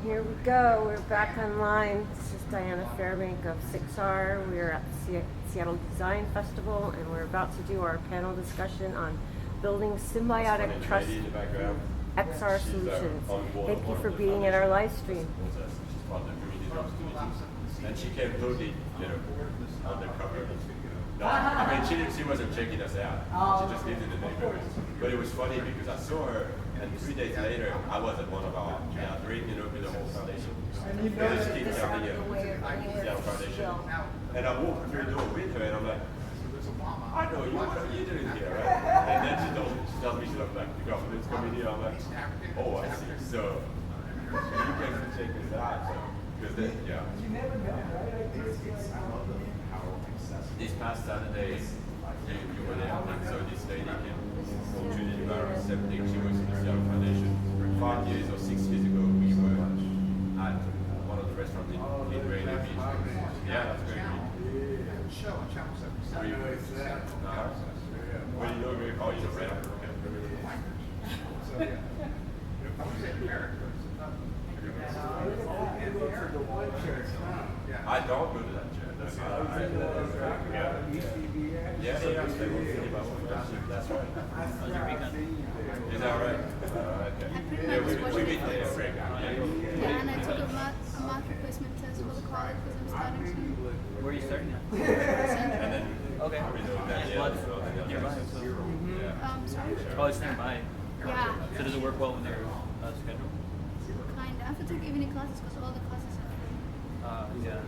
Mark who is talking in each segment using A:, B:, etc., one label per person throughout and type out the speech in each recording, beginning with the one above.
A: Here we go. We're back online. This is Diana Fairbank of SIXR. We're at the Seattle Design Festival, and we're about to do our panel discussion on building symbiotic trust XR solutions. Thank you for being at our live stream.
B: And she came totally, undercover. No, I mean, she wasn't checking us out. She just lived in the neighborhood. But it was funny because I saw her, and 3 days later, I was at one of our gathering, with the whole foundation. And this kid telling Seattle Foundation. And I walked through the door with her, and I'm like, I know you, what are you doing here, right? And then she tells me, she's like, the government's coming here. I'm like, oh, I see. So you came to check us out. Because then,
C: You never know, right?
B: This past Saturday, you were there, and so this lady came from Trinity Environment Septic. She works in the Seattle Foundation. 5 years or 6 years ago, we were at one of the restaurants in Rainier Beach. Yeah, that's great.
D: Show on Channel 77.
B: Where do you know me? Oh, you know Red. Okay.
D: So, yeah. I would say America.
B: I don't go to that church. That's right. Is that right? Okay. Yeah, we meet there.
E: Yeah, and I took a math replacement test for the college because I'm starting soon.
F: Where are you starting at?
B: And then
F: Okay. Nearby.
E: Sorry?
F: Oh, it's nearby.
E: Yeah,
F: So does it work well with your schedule?
E: kind of. I have to take evening classes because all the classes are free.
F: Yeah.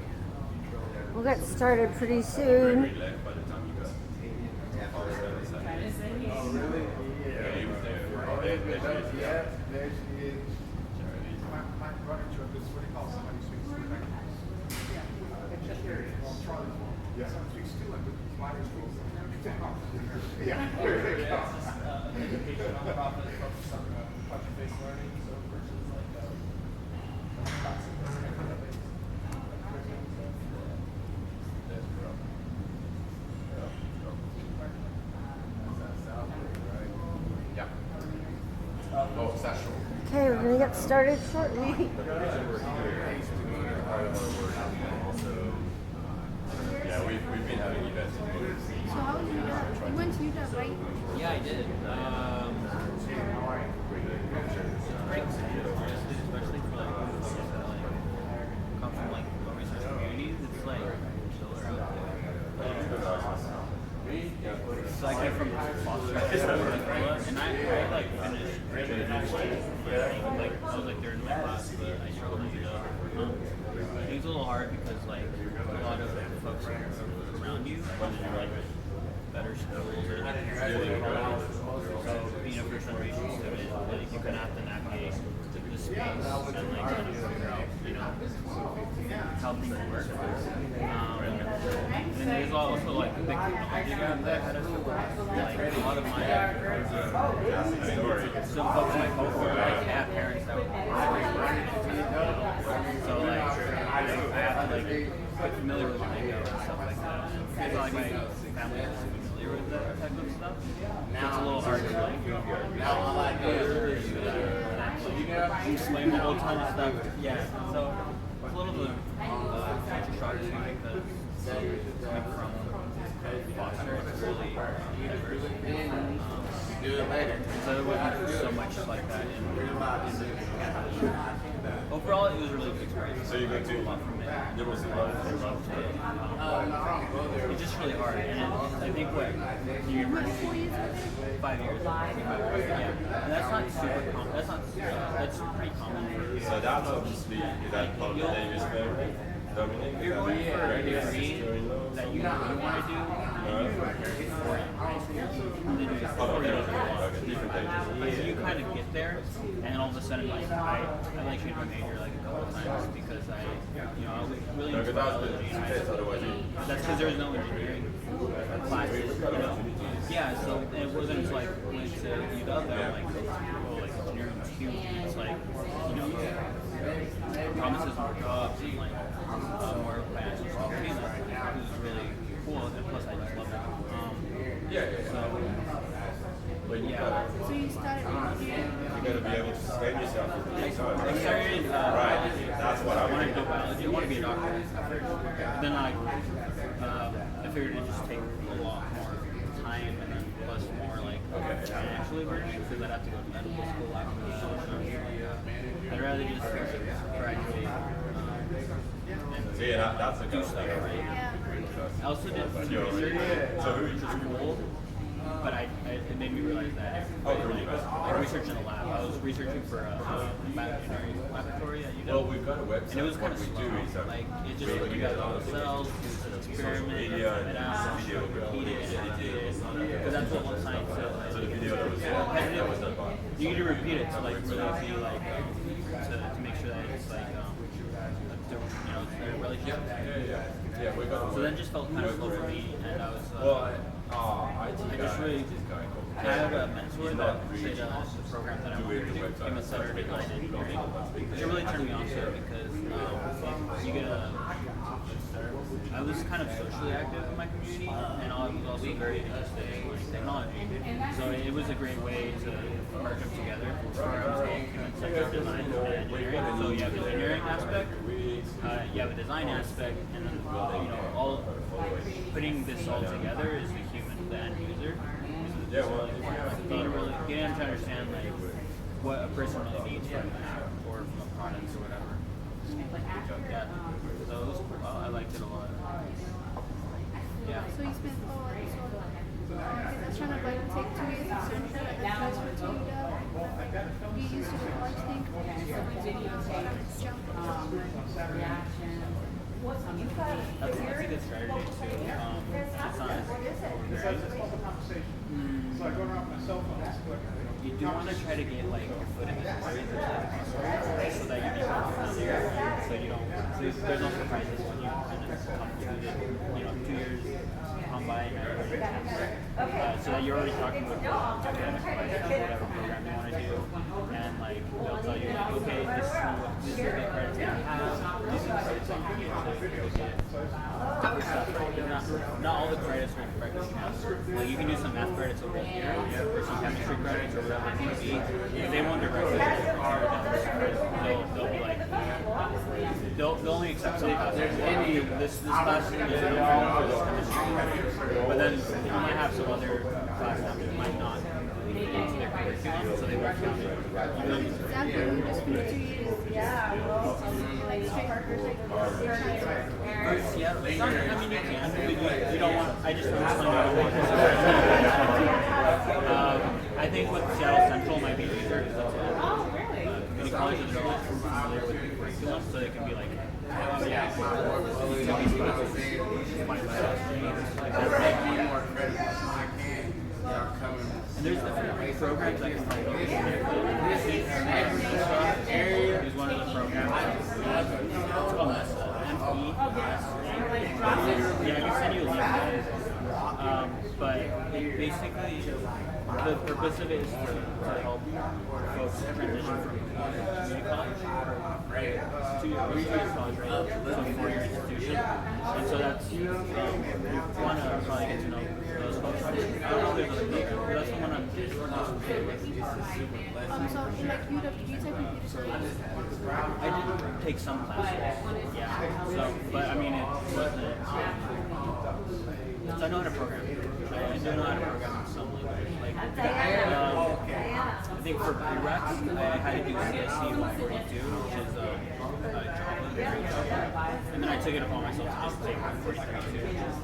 A: We'll get started pretty soon.
D: There she is. My running joke is what do you call somebody who speaks two languages? Yeah. Someone speaks two languages. Mine is yeah. There you go.
G: Education nonprofit focused on project-based learning, so versus like classes.
B: Oh, session.
A: Okay, we're gonna get started shortly.
B: Yeah, we've been having events in New York.
E: So how was Utah? You went to Utah, right?
F: Yeah, I did. Great city, especially for like folks that like come from like low resource communities. It's like so I came from Foster, and I like finished graduating high school. Like I was like third in my class, but I struggled to get up. It was a little hard because like a lot of the folks around you went to like better schools or like really college. So being a first generation student, like you kind of have to navigate the space and like kind of figure out, how things work. And there's also like the big technology gap that I had to figure out. Like a lot of my some folks in my cohort like have parents that so like I have to like get familiar with lingo and stuff like that. It's not like my family is familiar with that type of stuff. So it's a little hard to like explain the whole ton of stuff. Yeah. So it's a little bit culture shock too because coming from Foster, it's really diverse. So there wasn't so much like that in overall it was a really good experience.
B: So you go to
F: a lot from it.
B: There was a lot of
F: It's just really hard, and I think what you
E: What, 4 years?
F: 5 years. Yeah, and that's not super common. That's pretty common.
B: So that's obviously, is that part of the Davis family? Dominic?
F: If you're going for a degree that you want to do, and you prepare for it, and then you just
B: Different pages.
F: so you kind of get there, and then all of a sudden, like I like changed my major like a couple of times because I was really into biology. That's because there was no engineering classes, Yeah, so it wasn't until I went to UW that I'm like, oh, like engineering was huge. It's like, promises more jobs and like more financial opportunities. It was really cool, and plus I just love it. So, but yeah.
E: So you started engineering?
B: You gotta be able to sustain yourself.
F: I started to be a doctor at first. But then I figured it'd just take a lot more time and then plus more like financially burdening because I'd have to go to medical school after the show. I'd rather just graduate.
B: See, that's the kind of stuff.
F: Right?
E: Yeah.
F: I also did some research, which was cool, but it made me realize that like research in a lab. I was researching for a bioengineering laboratory at UW.
B: Well, we've got a website.
F: And it was kind of
B: what we
F: slow.
B: do is
F: Like it just like you got all the cells, do an experiment,
B: media
F: try it out,
B: video
F: repeat it, because that's what one science says.
B: So the video that was done by.
F: You need to repeat it to like really be like to make sure that it's like a relationship.
B: Yeah, we got.
F: So then just felt kind of slow for me, and I was.
B: I
F: just really. I had a mentor that said the program that I wanted to do, came and Saturday night engineering, which really turned me on to it because you get I was kind of socially active in my community, and I was also very interested in like, technology. So it was a great way to merge them together. Programs called human centered design and engineering. So you have the engineering aspect, you have a design aspect, and then all putting this all together is the human, the end user.
B: Yeah, well,
F: really getting to understand like what a person really needs from an app or from a product or whatever. Yeah. So it was cool. I liked it a lot. Yeah.
E: So you spent that's trying to like take 2 years of surgery and then transfer to UW. You used to do college thing.
F: That's a good strategy too. It's not as
D: So I go around my cell phone, it's quick.
F: you do want to try to get like your foot in the door as possible so that you can go familiar, so you don't. So there's no surprises when you kind of come to the 2 years come by and so that you're already talking with academic advisors, whatever program you want to do, and like they'll tell you like, okay, this is the credits that you have, this is the credits that you need to get. Not all the credits are directly math. Like you can do some math credits over here, or some chemistry credits or whatever it may be. If they want directly they'll be like they'll only accept some classes. This class is for this chemistry, but then you might have some other classes that might not fit into their curriculum, so they won't count it.
E: Exactly. You just finished 2 years. Like straight
F: Yeah, I mean you can, but you don't want. I just personally don't want this. I think with Seattle Central might be easier because that's a community college and they're a lot familiar with the curriculum, so it can be like, oh yeah, and there's different programs I can find over there. Is one of the programs. It's called ME. Yeah, I can send you a link. But basically, the purpose of it is to help folks transition from community college to community college, right? So a 4-year institution. And so that's, we want to probably get to know those folks. I don't know if there's other people, but that's the one I'm most familiar with.
E: So like you take computer science.
F: I did take some classes, yeah. So, but I mean, it wasn't. So I know how to program. I do know how to program in some language. Like, I think for prereqs, I had to do CSC 142, which is Java, and then I took it upon myself to just take 143 too, which is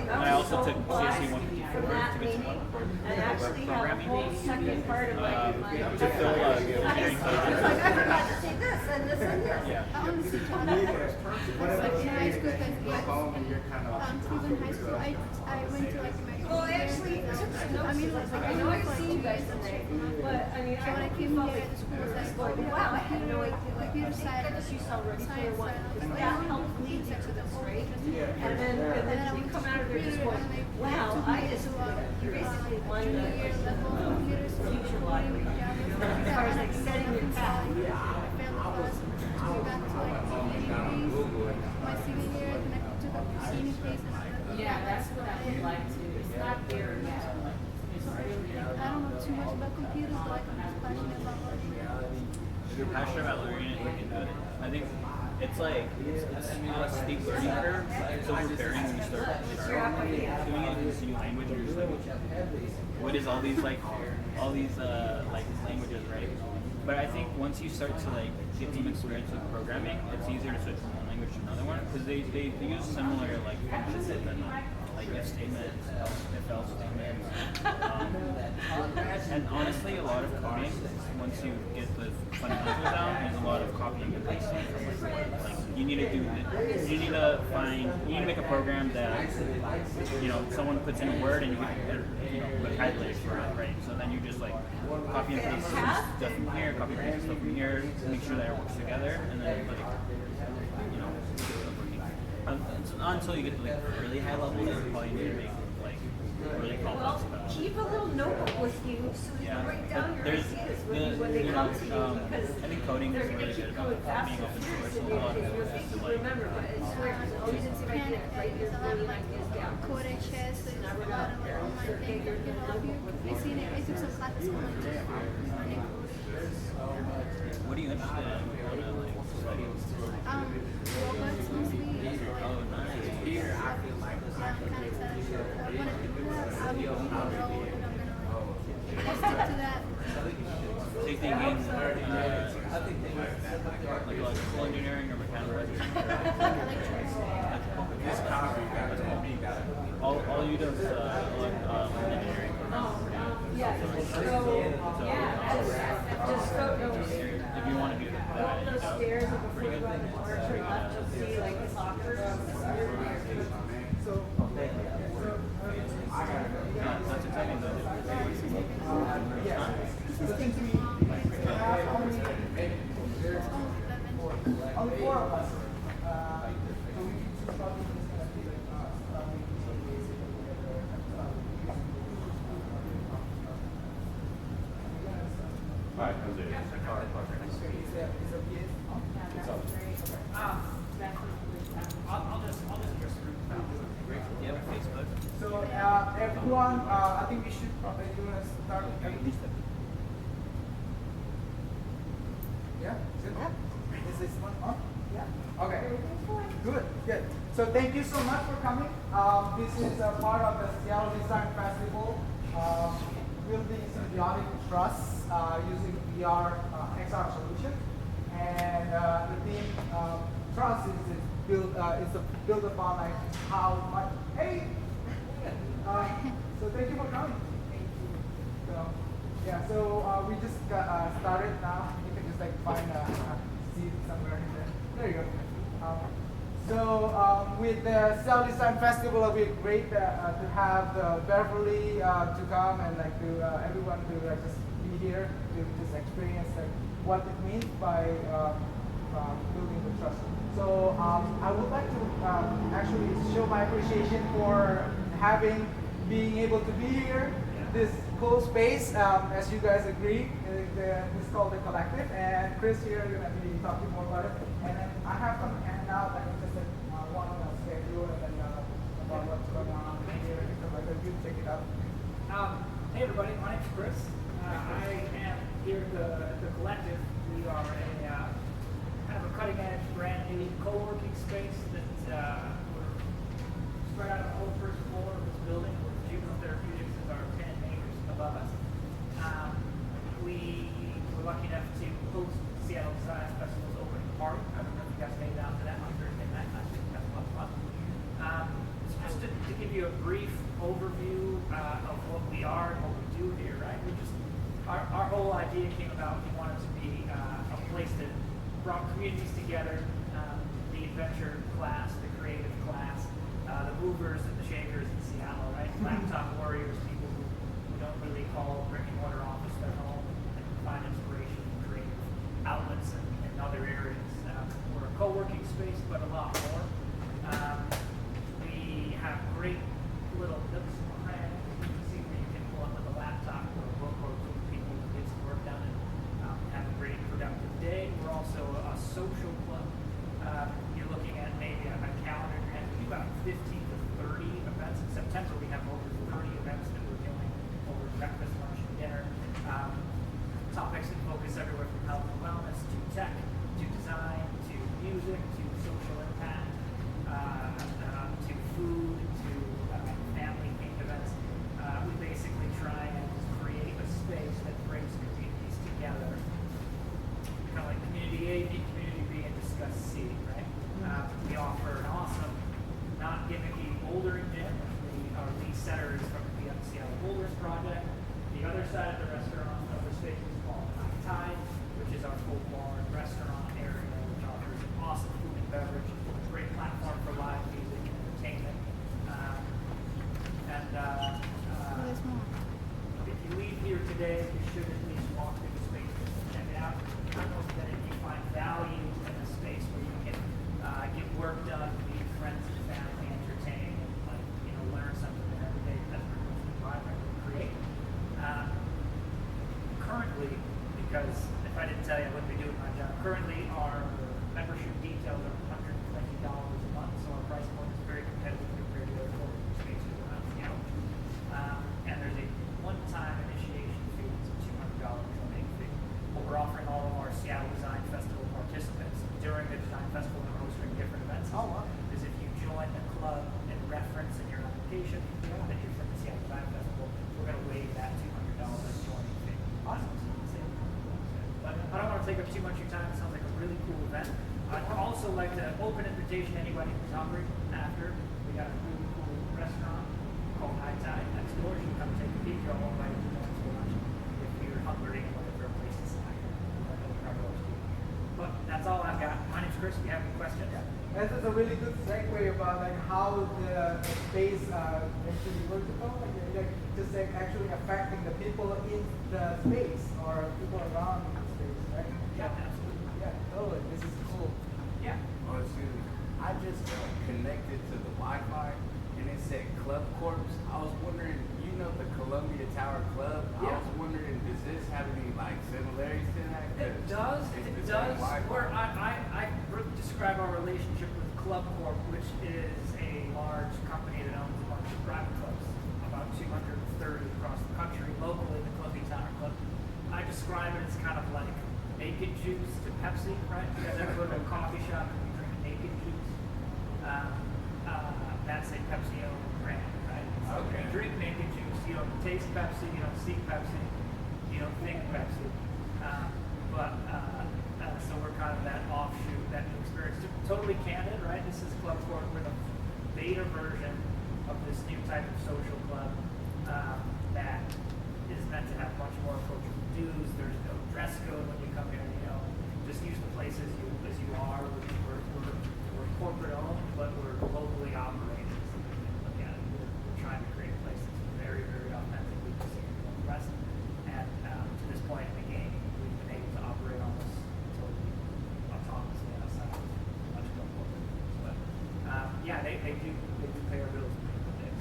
F: and I also took CSC 154 to get some web programming to fill engineering classes. Yeah.
E: I want to see Java. Like in high school, even high school, I went to like my.
A: Well, I actually took some notes.
E: I mean, like
A: I know I've seen you guys in there, but I mean,
E: so when I came here, the school was like,
A: wow, I had no idea.
E: Computer science,
A: I just you saw Ricardo
E: science,
A: one.
E: and
A: That helped me get to this, right? And then you come out of there just going, wow, I just you basically won the future life. As far as like setting your path.
H: Yeah, that's what I would like to. It's not there yet.
E: I don't know too much about computers, but like I'm just passionate about learning.
F: you're passionate about learning it, you can do it. I think it's like it's a steep learning curve. It's overbearing when you start doing it in this new language. You're just like, what is all these like languages, right? But I think once you start to like get some experience with programming, it's easier to switch from one language to another one because they use similar like functions and like if statements, if else statements. And honestly, a lot of coding, once you get the fundamentals down, there's a lot of copying and pasting from like you need to make a program that someone puts in a word and you get vocabulary for it, right? So then you just like copy and paste stuff from here, copy and paste stuff from here, make sure that it works together, and then like until you get to like really high levels, you probably need to make like really complex stuff.
A: Keep a little notebook with you so you can write down your ideas when they come to you.
F: I think coding is really good about being open source. A lot of it is to like.
A: Remember, but I swear, it's always a good idea, write your brilliant ideas down.
E: Code and chess, there's a lot of like online things that can help you. I took some classes on like just learning coding.
F: What are you interested in? What do you want to like study?
E: Robots mostly.
F: Oh, nice.
E: Yeah, I'm kind of excited. I want to do that. I don't know what I'm gonna like stick to that.
F: So you thinking like electrical engineering or mechanical engineering? All you do is engineering. If you want to do that,
A: Stairs and before you go on the porch or left, you'll see like the soccer.
F: That's exciting though.
C: Only 4 of us.
B: Alright, Jose.
G: I'll just address the group now.
F: Yep, Facebook.
C: So everyone, I think we should probably start. Yeah, good. Is this one on? Yeah. Okay. Good. So thank you so much for coming. This is a part of the Seattle Design Festival, building symbiotic trusts using VR XR solution. And the theme trust is built upon like how much. Hey. So thank you for coming. Thank you. So yeah. So we just got started now. You can just like find a seat somewhere in there. There you go. So with the Seattle Design Festival, it'll be great to have Beverly to come and like to everyone to just be here to just experience like what it means by building the trust. So I would like to actually show my appreciation for being able to be here. This cool space, as you guys agree, is called the Collective, and Chris here is going to be talking more about it. And then I have some handout that is just like one schedule and then about what's going on here and stuff like that. You check it out.
G: Hey everybody, my name's Chris. I am here at the Collective. We are a kind of a cutting edge, brand new co-working space that we're spread out on the whole first floor of this building. Juvenile Therapeutics is our 10 acres above us. We were lucky enough to host Seattle Design Festival's opening party. I don't know if you guys made it out to that on Thursday night. I think that's a lot of fun. So just to give you a brief overview of what we are and what we do here, right? Our whole idea came about. We wanted to be a place that brought communities together, the adventure class, the creative class, the movers and the shakers in Seattle, right? Laptop warriors, people who don't really call brick and mortar office their home and find inspiration and creative outlets in other areas. We're a co-working space, but a lot more. We have great little nooks and crannies. You can see where you can pull up with a laptop or a book or group of people to get some work done and have a great productive day. We're also a social club. You're looking at maybe a calendar. You're going to do about 15 to 30 events. In September, we have over 30 events that we're doing over breakfast, lunch, and dinner. Topics that focus everywhere from health and wellness to doing my job. Currently, our membership details are $120 a month, so our price point is very competitive compared to other co-working spaces around Seattle. And there's a one-time initiation fee, it's a $200 joining fee. What we're offering all of our Seattle Design Festival participants during the Design Festival and hosting different events is if you join the club and reference in your application that you're from the Seattle Design Festival, we're going to waive that $200 joining fee.
C: Awesome.
G: But I don't want to take up too much of your time. It sounds like a really cool event. I'd also like to open invitation to anybody who's hungry after. We got a really cool restaurant called High Tide next door. You can come take a peek. You're all invited to go to lunch if you're hungry and looking for a place to snack. But that's all I've got. My name's Chris. If you have any questions.
C: This is a really good segue about like how the space actually vertical, like just like actually affecting the people in the space or people around the space, right?
G: Yeah, absolutely.
C: Yeah, totally. This is cool.
G: Yeah.
I: Oh, excuse me. I just connected to the Wi-Fi and it said Club Corps. I was wondering, you know, the Columbia Tower Club.
G: Yeah.
I: I was wondering, does this have any like similarities to that? 'Cause
G: It does.
I: it's
G: It
I: the
G: does.
I: same Wi-Fi.
G: Where I describe our relationship with Club Corp, which is a large company that owns a bunch of private clubs, about 230 across the country, locally the Columbia Tower Club. I describe it as kind of like naked juice to Pepsi, right? You guys ever go to a coffee shop and you drink naked juice? That's a Pepsi-owned brand, right? So
I: Okay.
G: you drink naked juice, you don't taste Pepsi, you don't see Pepsi, you don't think Pepsi. So we're kind of that offshoot, that new experience. Totally candid, right? This is Club Corp. We're the beta version of this new type of social club that is meant to have much more approachable dues. There's no dress code when you come here. You know, just use the place as you are. We're corporate owned, but we're locally operated. So you can look at it. We're trying to create a place that's very, very authentically present. And to this point in the game, we've been able to operate almost totally autonomously outside of much of corporate. But yeah, they do pay our bills.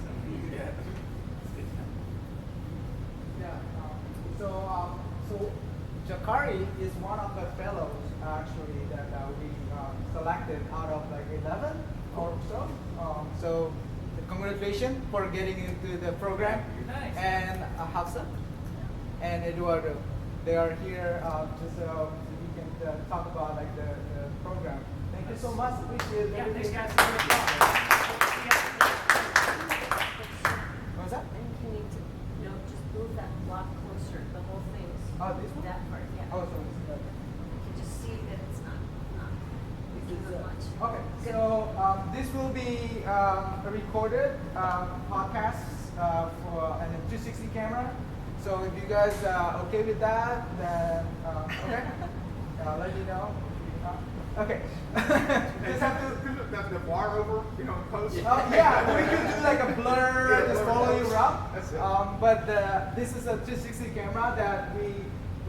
G: So
I: Yeah.
G: it's good to know.
C: Yeah. So Jakari is one of the fellows actually that we selected out of like 11 or so. So congratulations for getting into the program.
G: Nice.
C: And Hafsa and Eduardo, they are here just so we can talk about like the program. Thank you so much. Appreciate
G: Yeah, thanks
C: everything.
G: guys.
C: What was that?
A: I think you need to, just move that block closer, the whole thing.
C: Oh, this one?
A: That part, yeah.
C: Oh, so it's good.
A: You can just see that it's not making
C: This is,
A: much.
C: Okay, so this will be a recorded podcast for an 360 camera. So if you guys are okay with that, then okay, I'll let you know. Okay. Just have to.
D: The bar over, post.
C: Yeah, we could do like a blur,
D: Yeah,
C: just
D: blur
C: follow you
D: post.
C: around.
D: That's it.
C: But this is a 360 camera that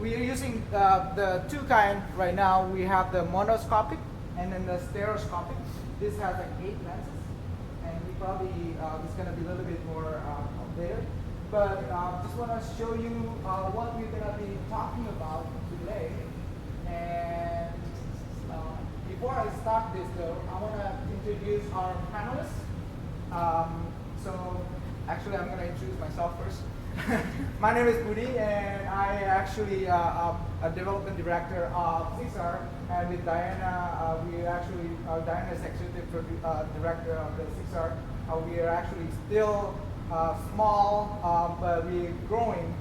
C: we are using the two kind right now. We have the monoscopic and then the stereoscopic. This has like 8 lenses, and we probably it's gonna be a little bit more there. But just want to show you what we're gonna be talking about today. And before I start this though, I want to introduce our panelists. So actually I'm going to introduce myself first. My name is Budi and I actually am a development director of SIXR, and with Diana, Diana is executive director of the SIXR. We are actually still small, but we're growing,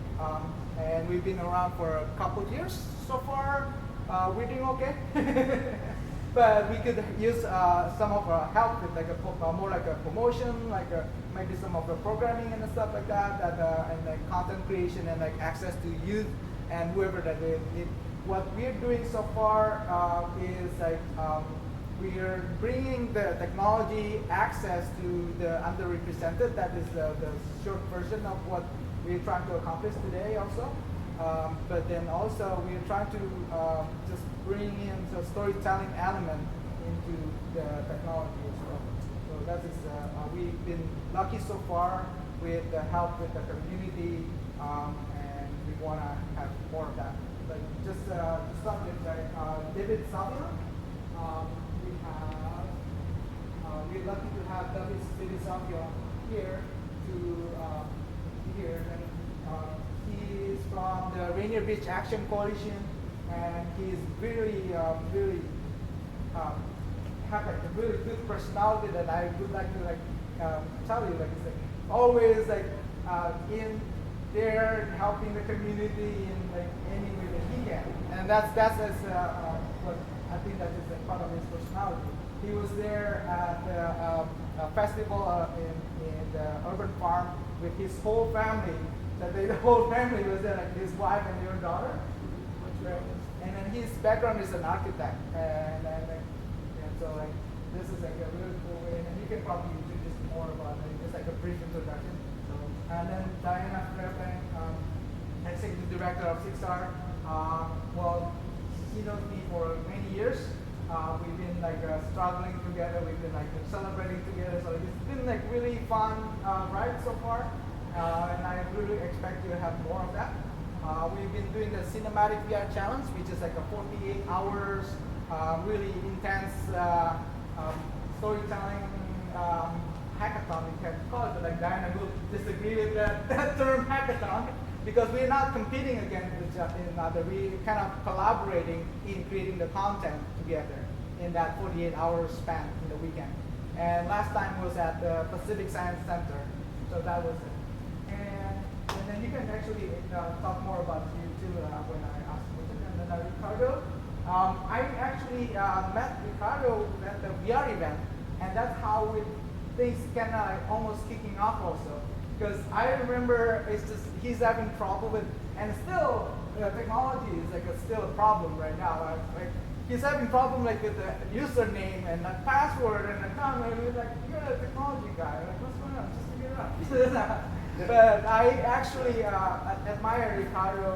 C: and we've been around for a couple years so far. We're doing okay. But we could use some of our help with like more like a promotion, like maybe some of the programming and stuff like that, and like content creation and like access to youth and whoever that they need. What we're doing so far is like we are bringing the technology access to the underrepresented. That is the short version of what we're trying to accomplish today also. But then also we're trying to just bring in the storytelling element into the technology as well. So that is we've been lucky so far with the help with the community, and we want to have more of that. like just to start with, like David Sauvion. We have we're lucky to have David Sauvion here here. And he's from the Rainier Beach Action Coalition, and he's really have like a really good personality that I would like to tell you, like, he's like always like in there helping the community in like any way that he can, and that's what I think that is a part of his personality. He was there at the festival in the urban farm with his whole family. The whole family was there, like his wife and your daughter. Right? And then his background is an architect, and so like this is like a really cool way. And you can probably do this more about it, just like a brief introduction. So, and then Diana Fairbank, executive director of SIXR. Well, he knows me for many years. We've been like struggling together. We've been like celebrating together. So it's been like really fun ride so far, and I really expect to have more of that. We've been doing the cinematic VR challenge, which is like a 48 hours, really intense storytelling hackathon. We can call it, but like Diana will disagree with that term hackathon, because we're not competing against each other. We're kind of collaborating in creating the content together in that 48-hour span in the weekend. And last time was at the Pacific Science Center, so that was it. And then you can actually talk more about you too when I ask questions. And then Ricardo, I actually met Ricardo at the VR event, and that's how things kind of almost kicking off also. Because I remember it's just he's having trouble with, and still technology is like still a problem right now. Like he's having problem like with the username and the password and account. And he's like, you're a technology guy. Like, what's going on? Just figure it out. But I actually admire Ricardo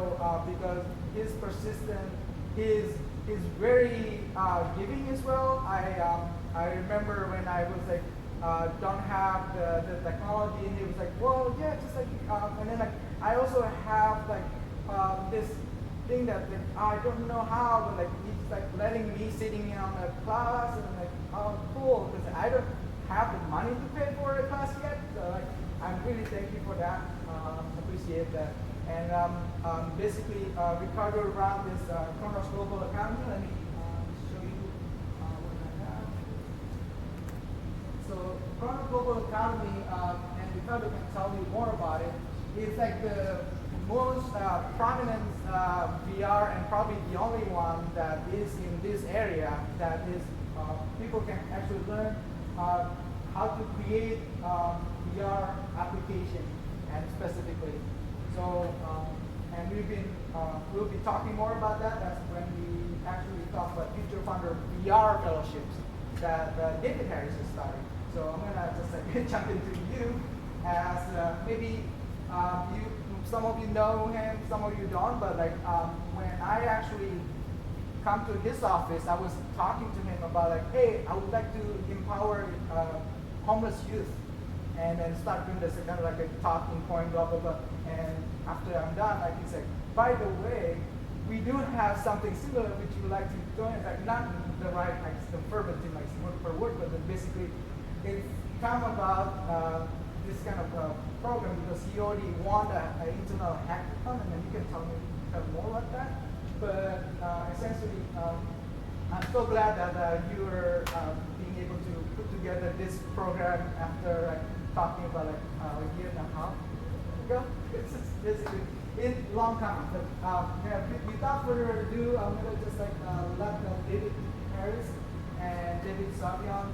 C: because he's persistent. He's very giving as well. I remember when I was like. Don't have the technology, and he was like, well, yeah, just like, and then like, I also have like this thing that like, I don't know how, but like he's like letting me sitting in on a class, and like, oh, cool, because I don't have the money to pay for the class yet, so like, I'm really thankful for that, appreciate that. And basically, Ricardo ran this Chronos Global Accounting. Let me show you what I have. So Chronos Global Economy, and Ricardo can tell you more about it, is like the most prominent VR, and probably the only one that is in this area that is people can actually learn how to create VR application, and specifically. So and we'll be talking more about that. That's when we actually talk about Future Founder VR fellowships that David Harris is starting. So I'm gonna just like jump into you as maybe some of you know him, some of you don't, but like when I actually come to his office, I was talking to him about like, hey, I would like to empower homeless youth, and then start doing this kind of like a talking point, blah blah blah. And after I'm done, like he's like, by the way, we do have something similar which you would like to join. In fact, not the right like the verbatim like word for word, but then basically it's come about this kind of program because he already won an internal hackathon, and then you can tell more about that. But essentially, I'm so glad that you are being able to put together this program after talking about like a year and a half ago. It's just basically long coming. But yeah, without further ado, I'm gonna just like let David Harris and David Sauvion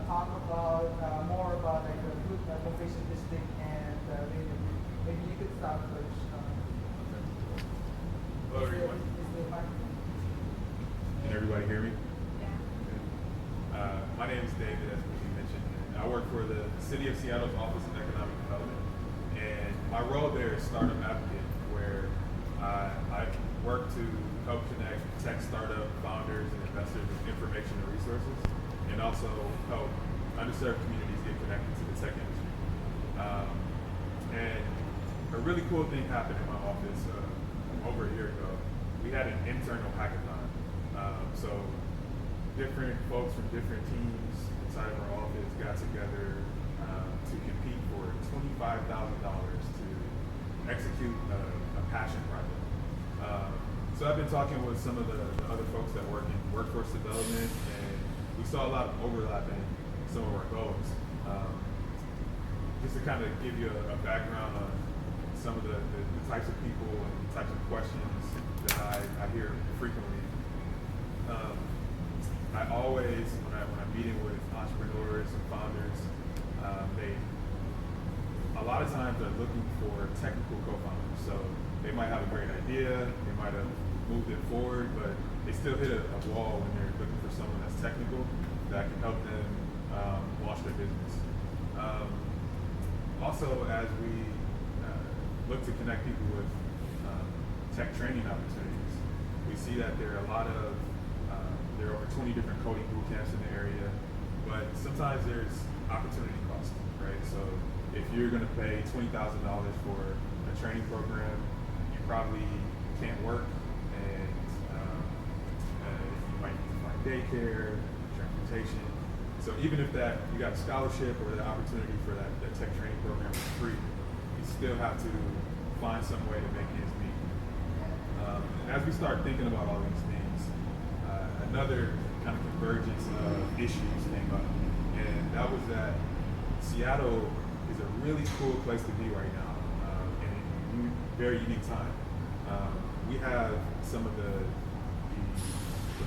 C: talk about more about like the food conservation district and maybe you could start first.
J: Hello everyone. Can everybody hear me? Yeah. My name is David, as you mentioned. I work for the City of Seattle's Office of Economic Development, and my role there is startup advocate, where I work to help connect tech startup founders and investors with information and resources, and also help underserved communities get connected to the tech industry. And a really cool thing happened in my office over a year ago. we had an internal hackathon. So different folks from different teams inside of our office got together to compete for $25,000 to execute a passion project. So I've been talking with some of the other folks that work in workforce development, and we saw a lot of overlap in some of our goals. Just to kind of give you a background on some of the types of people and the types of questions that I hear frequently. I always, when I'm meeting with entrepreneurs and founders, a lot of times they're looking for technical co-founders. So they might have a great idea, they might have moved it forward, but they still hit a wall when they're looking for someone that's technical that can help them launch their business. Also, as we look to connect people with tech training opportunities, we see that there are there are over 20 different coding boot camps in the area, but sometimes there's opportunity cost, right? So if you're going to pay $20,000 for a training program, you probably can't work, and you might need to find daycare, transportation. So even if you got a scholarship or the opportunity for that tech training program is free, you still have to find some way to make ends meet. And as we start thinking about all these things, another kind of convergence of issues came up, and that was that Seattle is a really cool place to be right now, and a very unique time. We have some of the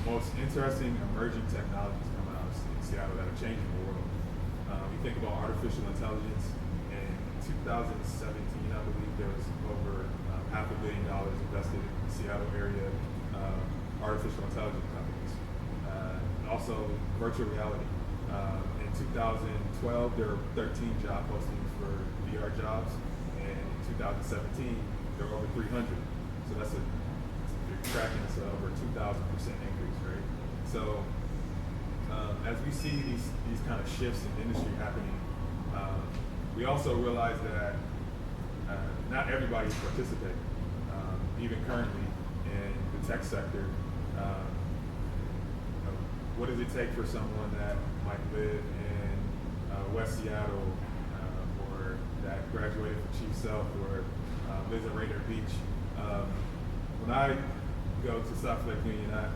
J: most interesting emerging technologies coming out in Seattle that are changing the world. We think about artificial intelligence. In 2017, I believe there was over $500 million invested in the Seattle area artificial intelligence companies. Also, virtual reality. In 2012, there were 13 job postings for VR jobs, and in 2017, there were over 300. So that's you're tracking us over 2,000% increase, right? So as we see these kind of shifts in industry happening, we also realize that not everybody's participating, even currently in the tech sector. What does it take for someone that might live in West Seattle or that graduated from Chief Sealth or lives in Rainier Beach? When I go to South Lake Union, I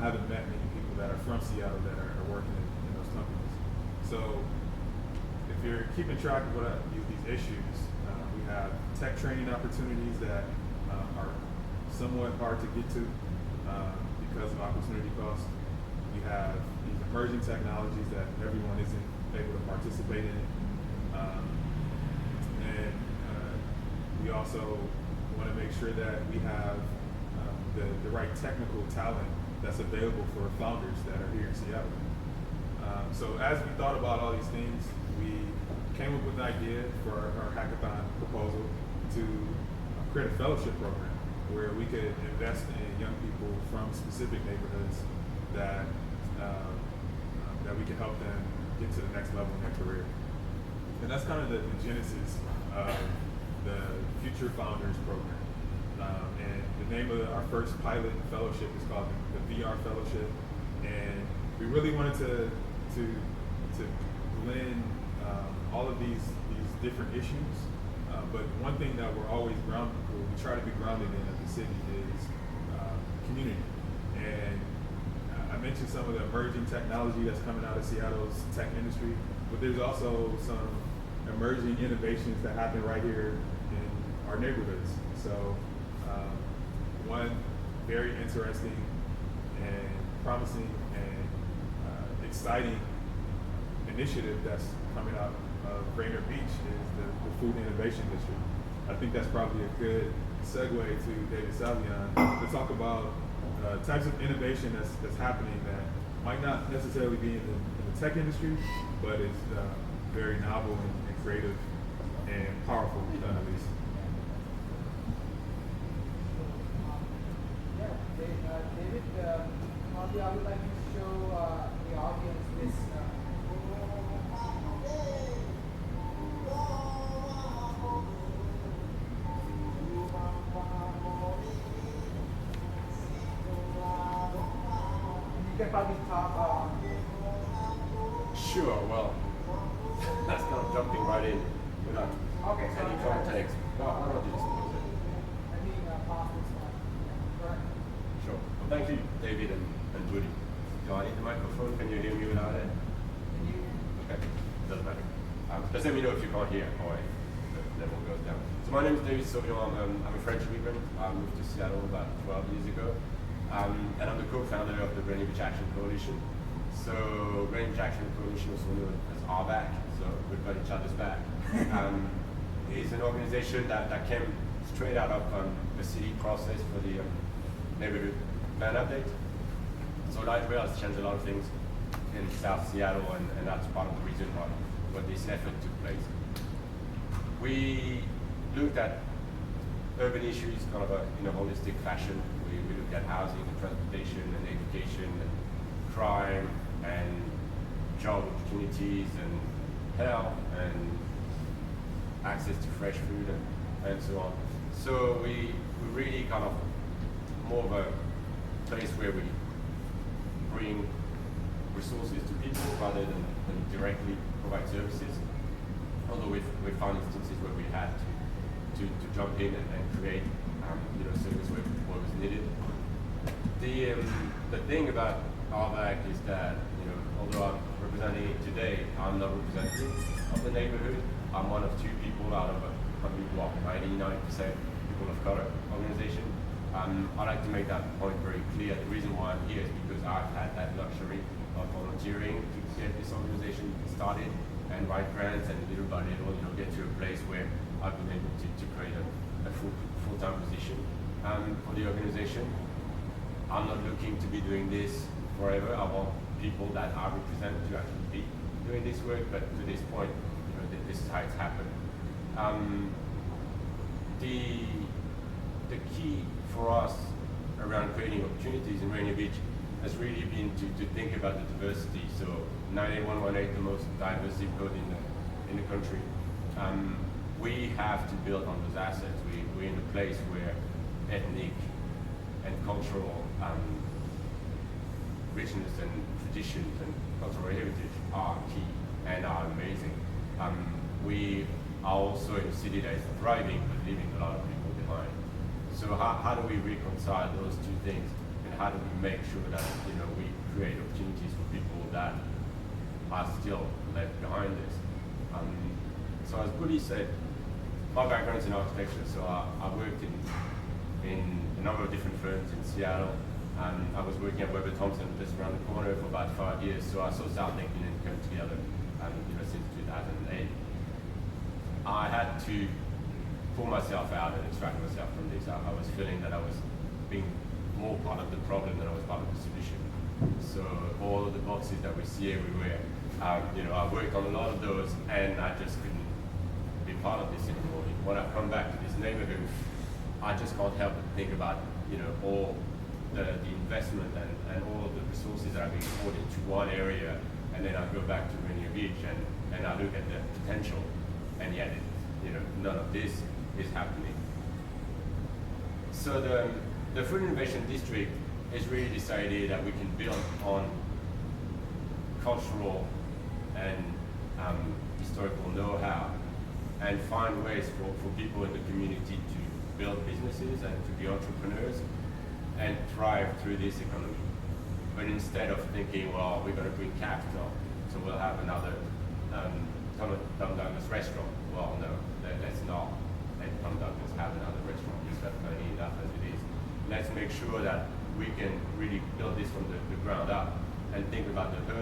J: haven't met many people that are from Seattle that are working in those companies. So if you're keeping track of these issues, we have tech training opportunities that are somewhat hard to get to because of opportunity cost. We have these emerging technologies that everyone isn't able to participate in. And we also want to make sure that we have the right technical talent that's available for founders that are here in Seattle. So as we thought about all these things, we came up with an idea for our hackathon proposal to create a fellowship program where we could invest in young people from specific neighborhoods that we can help them get to the next level in their career. And that's kind of the genesis of the Future Founders program. And the name of our first pilot fellowship is called the VR Fellowship. And we really wanted to blend all of these different issues. But one thing that we try to be grounded in at the city is community. And I mentioned some of the emerging technology that's coming out of Seattle's tech industry, but there's also some emerging innovations that happen right here in our neighborhoods. So one very interesting and promising and exciting initiative that's coming out of Rainier Beach is the Food Innovation District. I think that's probably a good segue to David Sauvion to talk about types of innovation that's happening that might not necessarily be in the tech industry, but is very novel and creative and powerful at least.
C: David, probably I would like to show the audience this. can probably talk.
B: Sure, well, that's kind of jumping right in without
C: Okay, so
B: any context. Why don't you disclose it?
C: Let me pause this one. Right.
B: Sure. Well, thank you, David and Judy. Do I need the microphone? Can you hear me without it?
C: Can you?
B: Okay, doesn't matter. Just let me know if you can't hear or if the level goes down. So my name is David Sauvion. I'm a French immigrant. I moved to Seattle about 12 years ago. And I'm the co-founder of the Rainier Action Coalition. So Rainier Action Coalition, also known as RBAC, so we've got each other's back. It's an organization that came straight out of the city process for the neighborhood plan update. So light rail has changed a lot of things in South Seattle, and that's part of the reason why this effort took place. We looked at urban issues kind of in a holistic fashion. We looked at housing and transportation and education and crime and job opportunities and health and access to fresh food and so on. So we really kind of more of a place where we bring resources to people rather than directly provide services. Although we've found instances where we had to jump in and create service where it was needed. The thing about RBAC is that although I'm representing it today, I'm not representative of the neighborhood. I'm one of 2 people out of a 99% people of color organization. I like to make that point very clear. The reason why I'm here is because I've had that luxury of volunteering to get this organization started and write grants and little by little, get to a place where I've been able to create a full-time position for the organization. I'm not looking to be doing this forever. I want people that I represent to actually be doing this work, but to this point, this is how it's happened. The key for us around creating opportunities in Rainier Beach has really been to think about the diversity. So 98118, the most diverse zip code in the country. We have to build on those assets. We're in a place where ethnic and cultural richness and traditions and cultural heritage are key and are amazing. We are also in a city that is thriving but leaving a lot of people behind. So how do we reconcile those 2 things, and how do we make sure that we create opportunities for people that are still left behind this? So as Buddy said, my background is in architecture, so I worked in a number of different firms in Seattle. I was working at Weber Thompson just around the corner for about 5 years, so I saw South Lincoln come together since 2008. I had to pull myself out and extract myself from this. I was feeling that I was being more part of the problem than I was part of the solution. So all of the boxes that we see everywhere, I worked on a lot of those, and I just couldn't be part of this anymore. When I come back to this neighborhood, I just can't help but think about all the investment and all of the resources that are being poured into one area, and then I go back to Rainier Beach and I look at the potential, and yet none of this is happening. So the Food Innovation District is really this idea that we can build on cultural and historical know-how and find ways for people in the community to build businesses and to be entrepreneurs and thrive through this economy. But instead of thinking, well, we're going to bring capital, so we'll have another Tom Douglas restaurant. Well, no, let's not let Tom Douglas have another restaurant. He's got money enough as it is. Let's make sure that we can really build this from the ground up and think about the